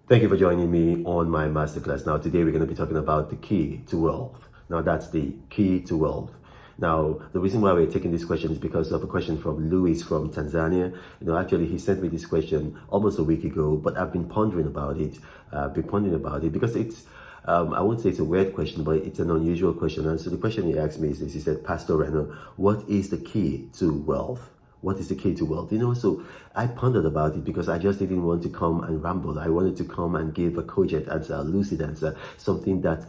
Thank you for joining me on my masterclass. Now, today we're going to be talking about the key to wealth. Now, that's the key to wealth. Now, the reason why we're taking this question is because of a question from Louis from Tanzania. Actually, he sent me this question almost a week ago, but I've been pondering about it. Because it's, I won't say it's a weird question, but it's an unusual question. And so the question he asked me is this. He said, Pastor Reno, what is the key to wealth? What is the key to wealth? So I pondered about it because I just didn't want to come and ramble. I wanted to come and give a cogent answer, a lucid answer, something that,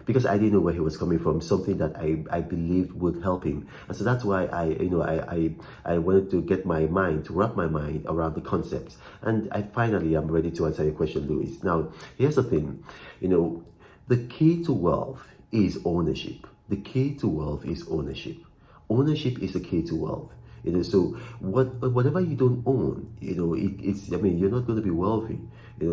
because I didn't know where he was coming from, something that I believed would help him. And so that's why I wanted to get my mind, to wrap my mind around the concepts. And I finally am ready to answer your question, Louis. Now, here's the thing, the key to wealth is ownership. The key to wealth is ownership. Ownership is the key to wealth. So whatever you don't own, you're not going to be wealthy.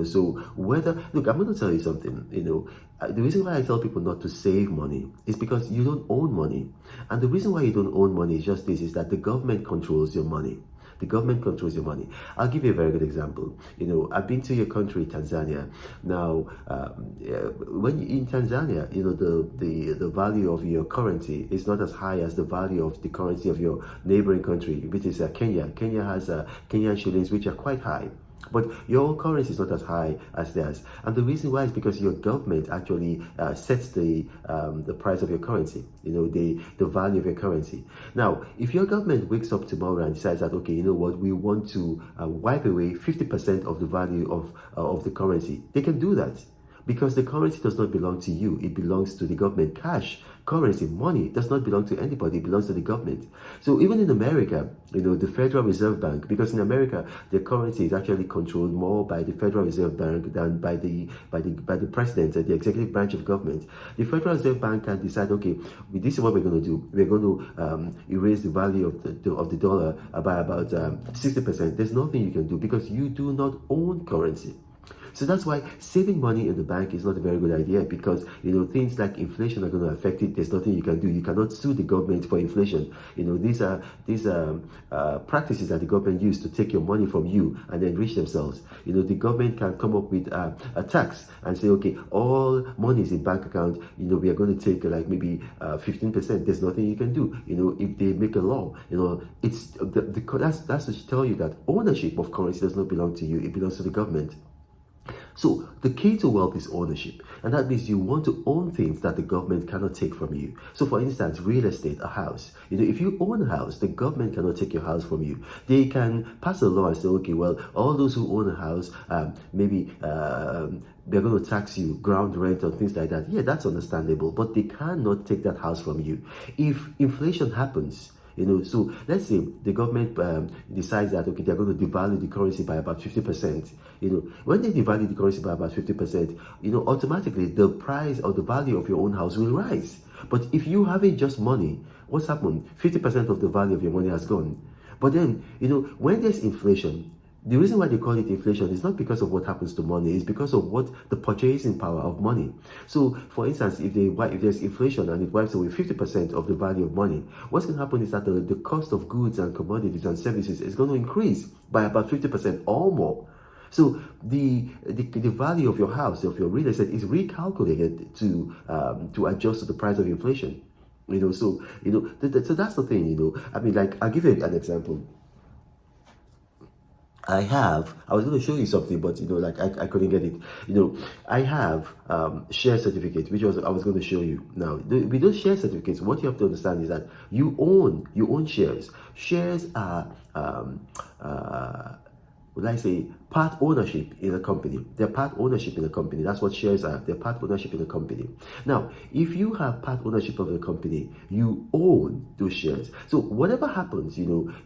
So look, I'm going to tell you something. The reason why I tell people not to save money is because you don't own money. And the reason why you don't own money is just this, is that the government controls your money. The government controls your money. I'll give you a very good example. I've been to your country, Tanzania. Now, when in Tanzania, the value of your currency is not as high as the value of the currency of your neighboring country, which is Kenya. Kenya has Kenyan shillings, which are quite high. But your own currency is not as high as theirs, and the reason why is because your government actually sets the price of your currency. The value of your currency. Now, if your government wakes up tomorrow and decides that, okay, we want to wipe away 50% of the value of the currency, they can do that. Because the currency does not belong to you, it belongs to the government. Cash, currency, money does not belong to anybody, it belongs to the government. So even in America, the Federal Reserve Bank, because in America, the currency is actually controlled more by the Federal Reserve Bank than by the president, the executive branch of government. The Federal Reserve Bank can decide, okay, this is what we're going to do. We're going to erase the value of the dollar by about 60%. There's nothing you can do because you do not own currency. So that's why saving money in the bank is not a very good idea, because things like inflation are going to affect it. There's nothing you can do. You cannot sue the government for inflation. These are practices that the government use to take your money from you and then enrich themselves. The government can come up with a tax and say, okay, all money is in bank account. We are going to take like maybe 15%. There's nothing you can do. If they make a law, it's that's to tell you that ownership of currency does not belong to you. It belongs to the government. So the key to wealth is ownership, and that means you want to own things that the government cannot take from you. So for instance, real estate, a house. If you own a house, the government cannot take your house from you. They can pass a law and say, okay, well, all those who own a house, maybe they're going to tax you ground rent or things like that. Yeah, that's understandable, but they cannot take that house from you. If inflation happens, so let's say the government decides that, okay, they're going to devalue the currency by about 50%. When they devalue the currency by about 50%, automatically the price or the value of your own house will rise. But if you haven't just money, what's happened? 50% of the value of your money has gone. But then, when there's inflation, the reason why they call it inflation is not because of what happens to money, it's because of what the purchasing power of money. So, for instance, if there's inflation and it wipes away 50% of the value of money, what's going to happen is that the cost of goods and commodities and services is going to increase by about 50% or more. So the value of your house, of your real estate, is recalculated to adjust to the price of inflation. So that's the thing. Like, I'll give you an example. I was going to show you something, but I couldn't get it. I have share certificate, which I was going to show you. Now, with those share certificates, what you have to understand is that you own shares. Shares are would I say, part ownership in a company. They're part ownership in a company. That's what shares are. They're part ownership in a company. Now, if you have part ownership of the company, you own those shares. So whatever happens,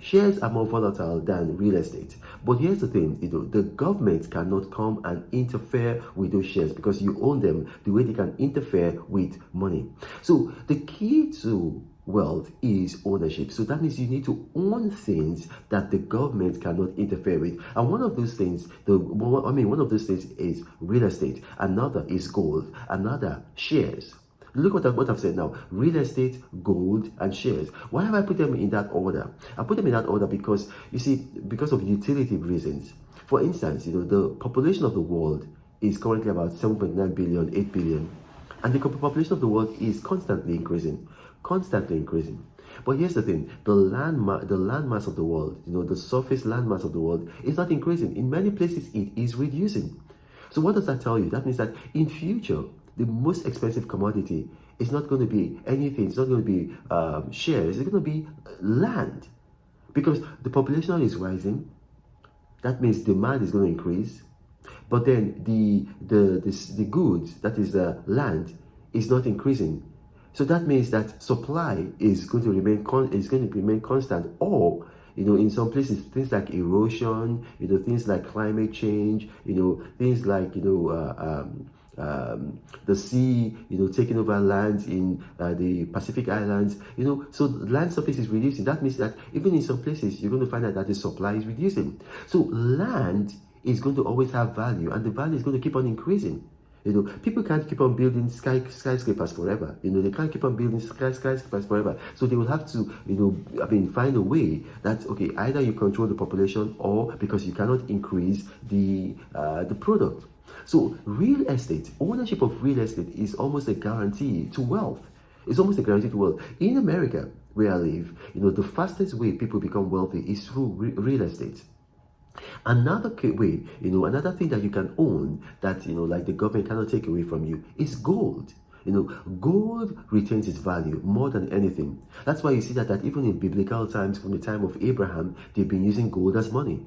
shares are more volatile than real estate. But here's the thing, the government cannot come and interfere with those shares because you own them the way they can interfere with money. So the key to wealth is ownership. So that means you need to own things that the government cannot interfere with. And one of those things, one of those things is real estate. Another is gold. Another, shares. Look what I've said now. Real estate, gold, and shares. Why have I put them in that order? I put them in that order because, you see, because of utility reasons. For instance, the population of the world is currently about 7.9 billion, 8 billion. And the population of the world is constantly increasing. Constantly increasing. But here's the thing, the landmass of the world, the surface landmass of the world is not increasing. In many places, it is reducing. So what does that tell you? That means that in future, the most expensive commodity is not going to be anything. It's not going to be shares. It's going to be land. Because the population is rising. That means demand is going to increase. But then the goods, that is the land, is not increasing. So that means that supply is going to remain constant, or in some places things like erosion, things like climate change, things like the sea, taking over lands in the Pacific Islands, so land surface is reducing. That means that even in some places you're going to find out that the supply is reducing. So land is going to always have value, and the value is going to keep on increasing. People can't keep on building skyscrapers forever. They can't keep on building skyscrapers forever. So they will have to, find a way that, okay, either you control the population, or because you cannot increase the product. So real estate, ownership of real estate is almost a guarantee to wealth. It's almost a guarantee to wealth. In America, where I live, the fastest way people become wealthy is through real estate. Another way, another thing that you can own that, like the government cannot take away from you is gold. Gold retains its value more than anything. That's why you see that even in biblical times, from the time of Abraham, they've been using gold as money.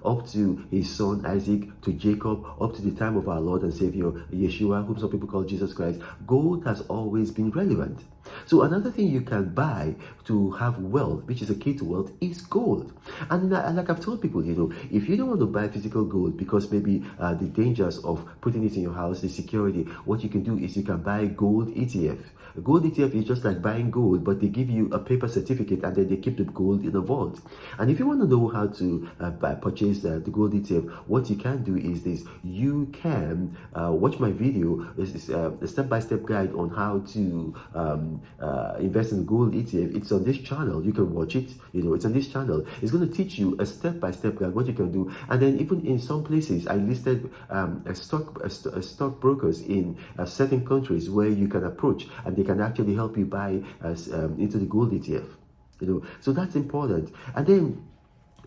Up to his son Isaac, to Jacob, up to the time of our Lord and Savior Yeshua, whom some people call Jesus Christ. Gold has always been relevant. So another thing you can buy to have wealth, which is a key to wealth, is gold. And like I've told people, if you don't want to buy physical gold because maybe the dangers of putting it in your house, the security, what you can do is you can buy gold ETF. A gold ETF is just like buying gold, but they give you a paper certificate and then they keep the gold in a vault. And if you want to know how to purchase the gold ETF, what you can do is this. You can watch my video. This is a step-by-step guide on how to invest in the gold ETF. It's on this channel. You can watch it. It's on this channel. It's going to teach you a step-by-step guide what you can do. And then even in some places, I listed stock brokers in certain countries where you can approach, and they can actually help you buy into the gold ETF. So that's important. And then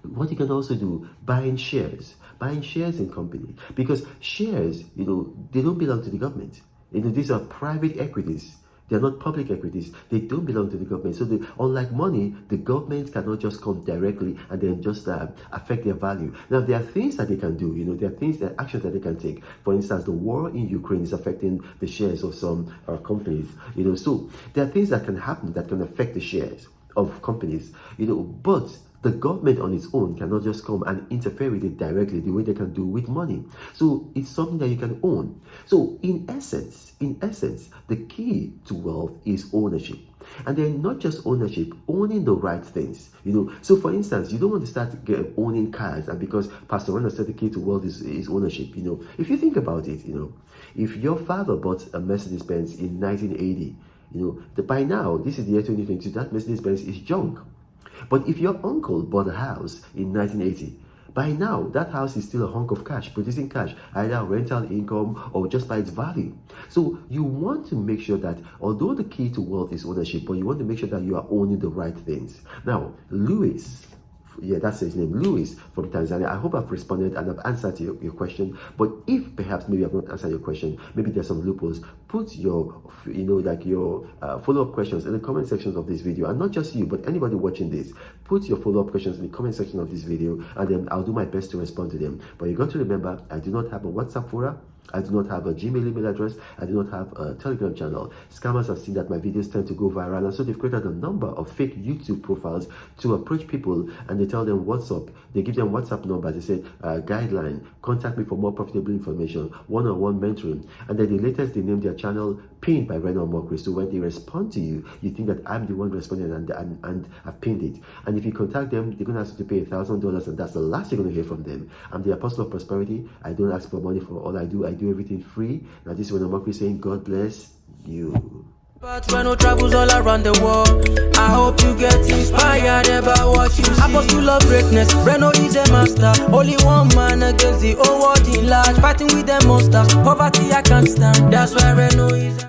what you can also do, buying shares in company, because shares, they don't belong to the government. These are private equities. They're not public equities. They don't belong to the government. So unlike money, the government cannot just come directly and then just affect their value. Now, there are things that they can do. There are actions that they can take. For instance, the war in Ukraine is affecting the shares of some companies. So there are things that can happen that can affect the shares of companies. But the government on its own cannot just come and interfere with it directly the way they can do with money. So it's something that you can own. So in essence, the key to wealth is ownership. And then not just ownership, owning the right things. So for instance, you don't want to start owning cars, and because Pastor Rana said the key to wealth is ownership. If you think about it, if your father bought a Mercedes-Benz in 1980, by now, this is the year 2022, that Mercedes-Benz is junk. But if your uncle bought a house in 1980, by now that house is still a hunk of cash, producing cash, either rental income or just by its value. So you want to make sure that although the key to wealth is ownership, but you want to make sure that you are owning the right things. Now, Louis, that's his name, Louis from Tanzania. I hope I've responded and I've answered your question. But if perhaps maybe I've not answered your question, maybe there's some loopholes, put your follow-up questions in the comment sections of this video. And not just you, but anybody watching this, put your follow-up questions in the comment section of this video, and then I'll do my best to respond to them. But you got to remember, I do not have a WhatsApp forum. I do not have a Gmail email address. I do not have a Telegram channel. Scammers have seen that my videos tend to go viral, and so they've created a number of fake YouTube profiles to approach people, and they tell them what's up. They give them WhatsApp numbers. They say, guideline, contact me for more profitable information, one-on-one mentoring. And then the latest, they name their channel Pinned by Reno Mockery. So when they respond to you, you think that I'm the one responding and I've pinned it. And if you contact them, they're going to ask you to pay $1,000, and that's the last you're going to hear from them. I'm the Apostle of Prosperity. I don't ask for money for all I do. I do everything free. Now this is Reno Mockery saying, God bless you. But Reno travels all around the world. I hope you get inspired about what you see. Apostle of greatness, Reno is a master. Only one man against the whole world in large. Fighting with the monsters, poverty I can't stand. That's why Reno is